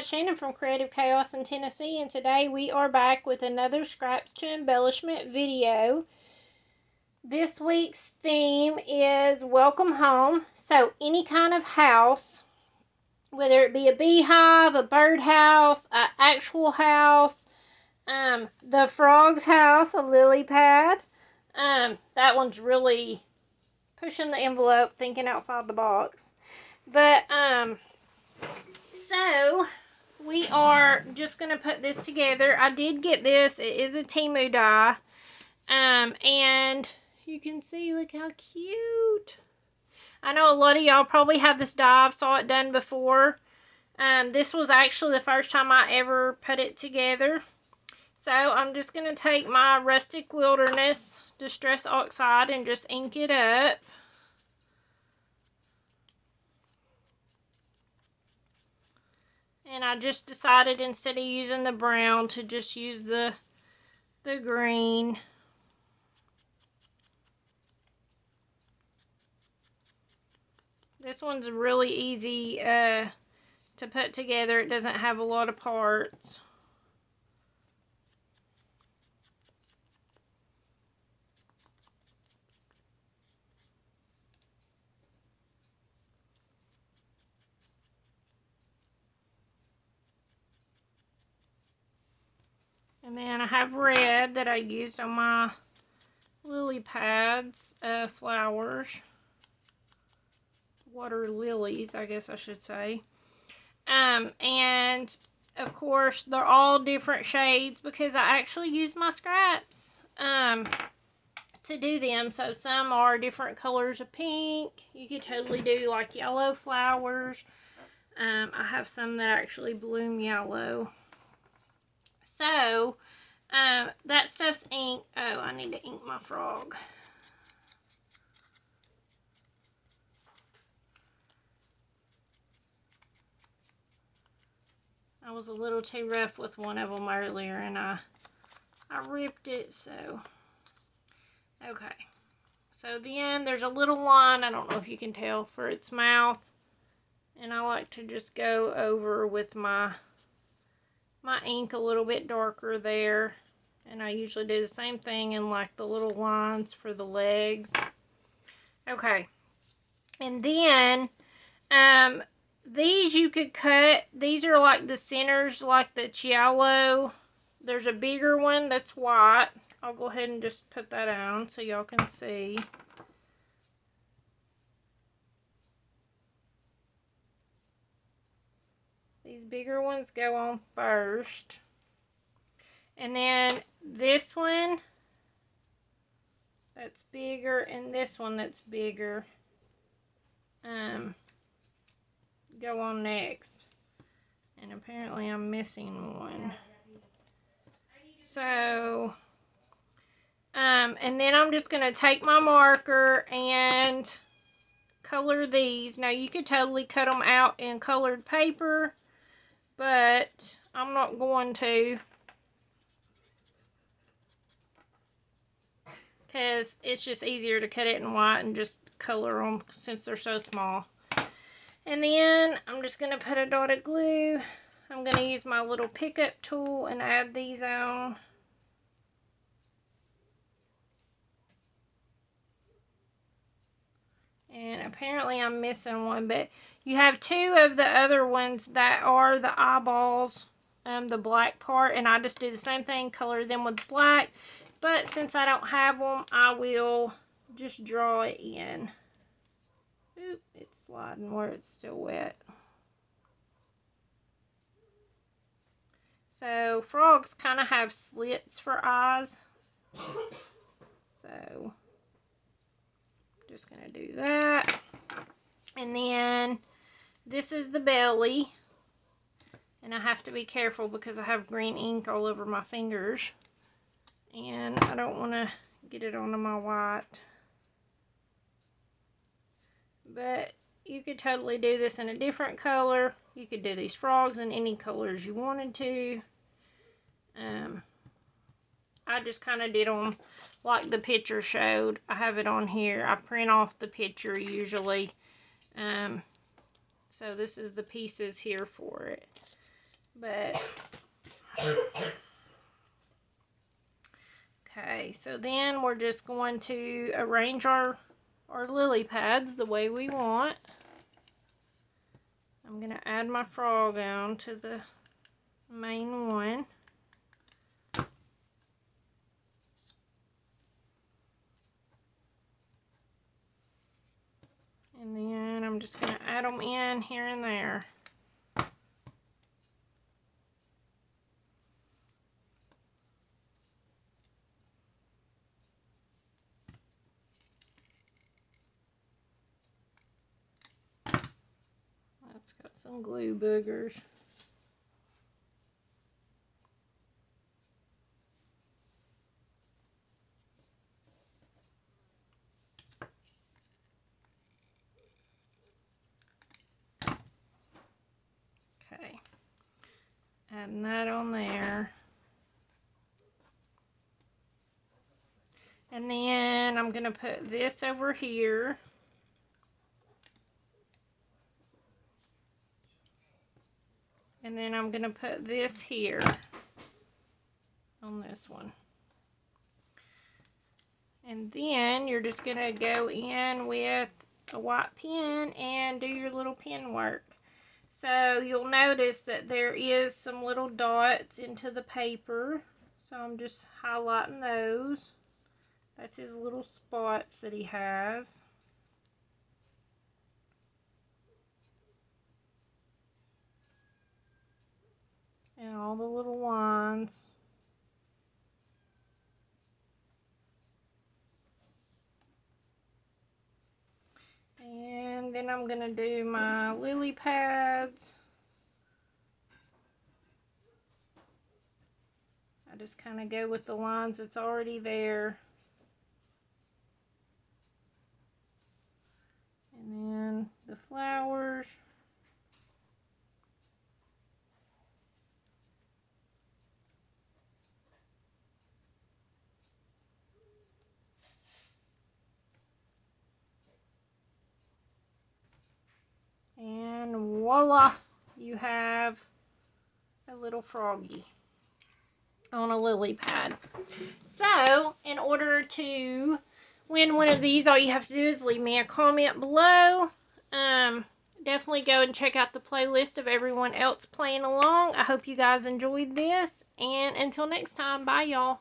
guys, Shannon from Creative Chaos in Tennessee, and today we are back with another Scraps to Embellishment video. This week's theme is Welcome Home. So any kind of house, whether it be a beehive, a birdhouse, an actual house, the frog's house, a lily pad. That one's really pushing the envelope, thinking outside the box. But, so we are just going to put this together. I did get this. It is a Temu die. And you can see, look how cute. I know a lot of y'all probably have this die. I've saw it done before. This was actually the first time I ever put it together. So I'm just going to take my Rustic Wilderness Distress Oxide and just ink it up. And I just decided instead of using the brown to just use the green. This one's really easy to put together. It doesn't have a lot of parts. And then I have red that I used on my lily pads, flowers. Water lilies, I guess I should say. And of course, they're all different shades because I actually use my scraps to do them. So some are different colors of pink. You could totally do like yellow flowers. I have some that actually bloom yellow. So, that stuff's ink. Oh, I need to ink my frog. I was a little too rough with one of them earlier, and I ripped it, so. Okay. So then there's a little line, I don't know if you can tell, for its mouth. And I like to just go over with my ink a little bit darker there, and I usually do the same thing in like the little lines for the legs. Okay, and then these you could cut. These are like the centers, like that's yellow. There's a bigger one that's white. I'll go ahead and just put that on so y'all can see. These bigger ones go on first. And then this one that's bigger and this one that's bigger go on next. And apparently I'm missing one. So, and then I'm just going to take my marker and color these. Now you could totally cut them out in colored paper, but I'm not going to, because it's just easier to cut it in white and just color them since they're so small. And then I'm just going to put a dot of glue. I'm going to use my little pickup tool and add these on. And apparently I'm missing one, but you have two of the other ones that are the eyeballs, the black part, and I just do the same thing, color them with black. But since I don't have them, I will just draw it in. Oop, it's sliding where it's still wet. So frogs kind of have slits for eyes. So just gonna do that. And then this is the belly. And I have to be careful because I have green ink all over my fingers. And I don't want to get it onto my white. But you could totally do this in a different color. You could do these frogs in any colors you wanted to. I just kind of did them like the picture showed. I have it on here. I print off the picture usually. So this is the pieces here for it. But okay, so then we're just going to arrange our lily pads the way we want. I'm going to add my frog on to the main one. And then I'm just going to add them in here and there. That's got some glue boogers. Okay, adding that on there. And then I'm going to put this over here. And then I'm going to put this here on this one. And then you're just going to go in with a white pen and do your little pen work. So you'll notice that there is some little dots into the paper. So I'm just highlighting those. That's his little spots that he has. And all the little lines. And then I'm going to do my lily pads. I just kind of go with the lines that's already there. And then the flowers. And voila, you have a little froggy on a lily pad. So, in order to win one of these, all you have to do is leave me a comment below. Definitely go and check out the playlist of everyone else playing along. I hope you guys enjoyed this. And until next time, bye y'all.